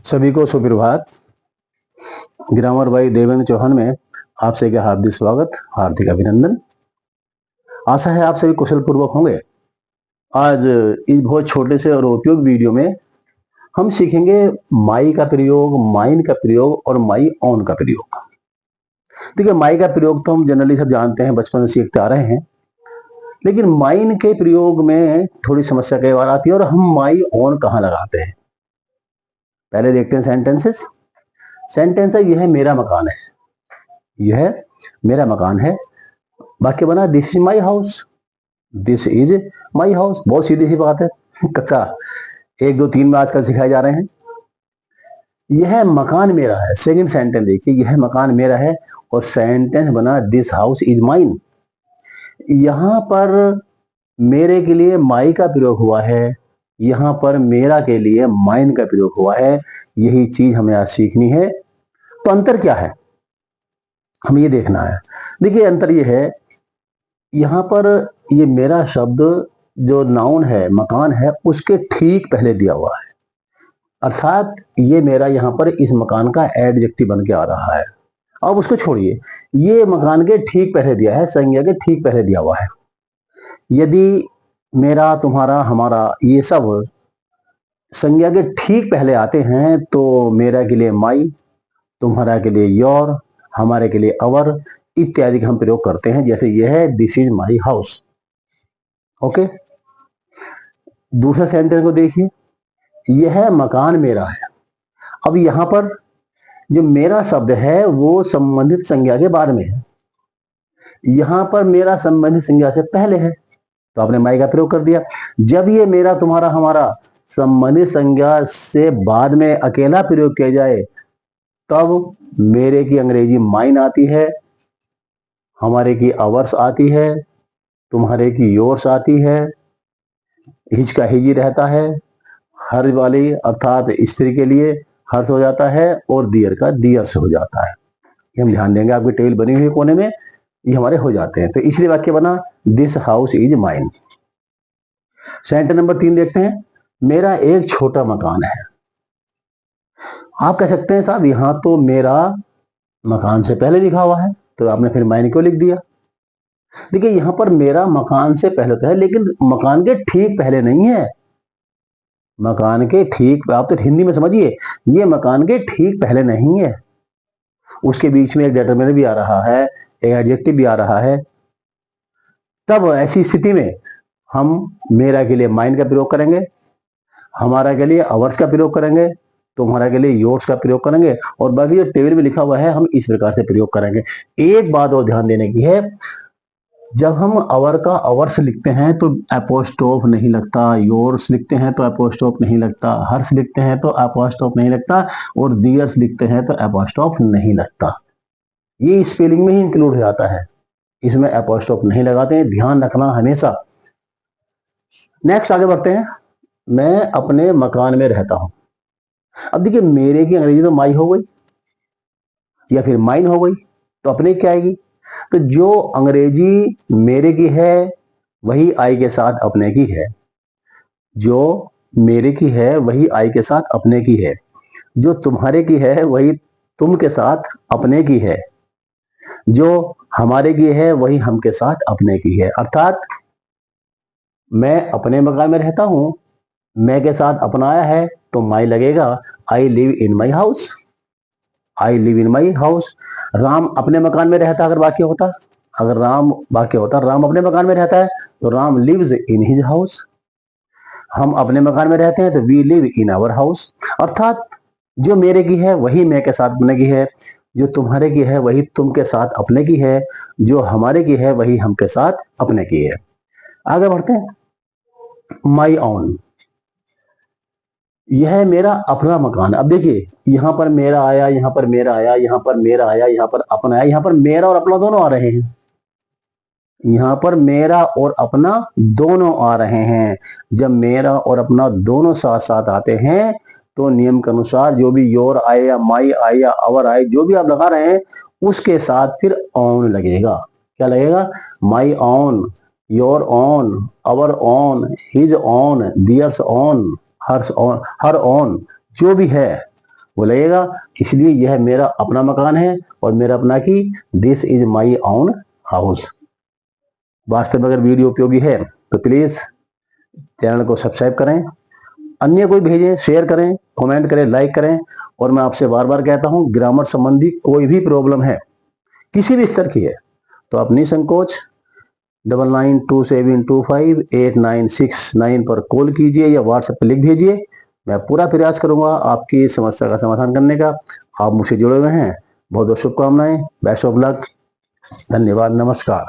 सभी को सुप्रभात। ग्रामर बाई देवेंद्र चौहान में आप सभी का हार्दिक स्वागत, हार्दिक अभिनंदन। आशा है आप सभी कुशल पूर्वक होंगे। आज इस बहुत छोटे से और उपयोगी वीडियो में हम सीखेंगे माई का प्रयोग, माइन का प्रयोग और माई ऑन का प्रयोग। देखिए, माई का प्रयोग तो हम जनरली सब जानते हैं, बचपन से सीखते आ रहे हैं, लेकिन माइन के प्रयोग में थोड़ी समस्या कई बार आती है। और हम माई ऑन कहाँ लगाते हैं, पहले देखते हैं सेंटेंसेस। सेंटेंस है, यह मेरा मकान है, यह मेरा मकान है। वाक्य बना, this is my house, this is my house. बहुत सीधी सी बात है। कक्षा 1, 2, 3 में आजकल सिखाए जा रहे हैं। यह मकान मेरा है। सेकंड सेंटेंस देखिए, यह मकान मेरा है, और सेंटेंस बना, दिस हाउस इज माइन। यहां पर मेरे के लिए माई का प्रयोग हुआ है, यहां पर मेरा के लिए माइन का प्रयोग हुआ है। यही चीज हमें आज सीखनी है। तो अंतर क्या है, हमें ये देखना है। देखिए, अंतर ये है, यहां पर ये मेरा शब्द जो नाउन है, मकान है, उसके ठीक पहले दिया हुआ है। अर्थात ये मेरा यहां पर इस मकान का एडजेक्टिव बन के आ रहा है। अब उसको छोड़िए, ये मकान के ठीक पहले दिया है, संज्ञा के ठीक पहले दिया हुआ है। यदि मेरा, तुम्हारा, हमारा, ये सब संज्ञा के ठीक पहले आते हैं तो मेरा के लिए माई, तुम्हारा के लिए योर, हमारे के लिए अवर इत्यादि का हम प्रयोग करते हैं। जैसे यह है, this is my house. Okay, दूसरा सेंटेंस को देखिए, यह मकान मेरा है। अब यहां पर जो मेरा शब्द है वो संबंधित संज्ञा के बाद में है। यहां पर मेरा संबंधित संज्ञा से पहले है, तो आपने माई का प्रयोग कर दिया। जब ये मेरा, तुम्हारा, हमारा संबंधित संज्ञा से बाद में अकेला प्रयोग किया जाए, तब मेरे की अंग्रेजी माइन आती है, हमारे की अवर्स आती है, तुम्हारे की योर्स आती है, हिज का हिजी रहता है, हर वाली अर्थात स्त्री के लिए हर्ष हो जाता है, और दियर का दियर्स हो जाता है। ये हम ध्यान देंगे, आपकी टेबल बनी हुई कोने में ये हमारे हो जाते हैं। तो इसलिए वाक्य बना, this house is mine. Sentence number 3 देखते हैं, मेरा एक छोटा मकान है। आप कह सकते हैं, साहब यहां तो मेरा मकान से पहले लिखा हुआ है, तो आपने फिर माइन क्यों लिख दिया? देखिए, यहां पर मेरा मकान से पहले तो है, लेकिन मकान के ठीक पहले नहीं है। मकान के ठीक, आप तो हिंदी में समझिए, ये मकान के ठीक पहले नहीं है। उसके बीच में एक डिटरमिनर भी आ रहा है, एक एडजेक्टिव भी आ रहा है। तब ऐसी स्थिति में हम मेरा के लिए माइन का प्रयोग करेंगे, हमारा के लिए अवर्स का प्रयोग करेंगे, तुम्हारा के लिए योर्स का प्रयोग करेंगे, और बाकी जो टेबल में लिखा हुआ है हम इस प्रकार से प्रयोग करेंगे। एक बात और ध्यान देने की है, जब हम अवर का अवर्स लिखते हैं तो एपोस्ट्रोफ नहीं लगता, योर्स लिखते हैं तो एपोस्ट्रोफ नहीं लगता, हर्ष लिखते हैं तो एपोस्ट्रोफ नहीं लगता, और दियर्स लिखते हैं तो एपोस्ट्रोफ नहीं लगता। ये स्पेलिंग में ही इंक्लूड हो जाता है, इसमें एपोस्ट्रोफ नहीं लगाते हैं, ध्यान रखना हमेशा। नेक्स्ट आगे बढ़ते हैं, मैं अपने मकान में रहता हूं। अब देखिए, मेरे की अंग्रेजी तो माई हो गई या फिर माइन हो गई, तो अपने क्या आएगी? तो जो अंग्रेजी मेरे की है वही आई के साथ अपने की है, जो मेरे की है वही आई के साथ अपने की है, जो तुम्हारे की है वही तुम के साथ अपने की है, जो हमारे की है वही हम के साथ अपने की है। अर्थात मैं अपने मकान में रहता हूं, मैं के साथ अपना आया है तो माई लगेगा, I live in my house, I live in my house. Ram अपने मकान में रहता, अगर वाक्य होता, अगर राम वाक्य होता, राम अपने मकान में रहता है तो Ram lives in his house. हम अपने मकान में रहते हैं तो we live in our house. अर्थात जो मेरे की है वही मैं के साथ अपने की है, जो तुम्हारे की है वही तुम के साथ अपने की है, जो हमारे की है वही हम के साथ अपने की है। आगे बढ़ते हैं, माई ऑन, यह मेरा अपना मकान। अब देखिए, यहां पर मेरा आया, यहां पर मेरा आया, यहां पर मेरा आया, यहां पर अपना आया, यहां पर मेरा और अपना दोनों आ रहे हैं। यहां पर मेरा और अपना दोनों आ रहे हैं। जब मेरा और अपना दोनों साथ साथ आते हैं तो नियम के अनुसार जो भी योर आए या माई आए या अवर आए, जो भी आप लगा रहे हैं उसके साथ फिर ऑन लगेगा। क्या लगेगा? My own, your own, our own, his own, theirs own, hers own, her own, जो भी है वो लगेगा। इसलिए यह मेरा अपना मकान है और मेरा अपना कि this is my own house. वास्तव में अगर वीडियो उपयोगी है तो प्लीज चैनल को सब्सक्राइब करें, अन्य कोई भेजें, शेयर करें, कमेंट करें, लाइक करें। और मैं आपसे बार बार कहता हूं, ग्रामर संबंधी कोई भी प्रॉब्लम है, किसी भी स्तर की है, तो आप निसंकोच 9927258969 पर कॉल कीजिए या व्हाट्सएप पर लिख भेजिए। मैं पूरा प्रयास करूंगा आपकी समस्या का समाधान करने का। आप मुझसे जुड़े हुए हैं, बहुत बहुत शुभकामनाएं, बेस्ट ऑफ लक, धन्यवाद, नमस्कार।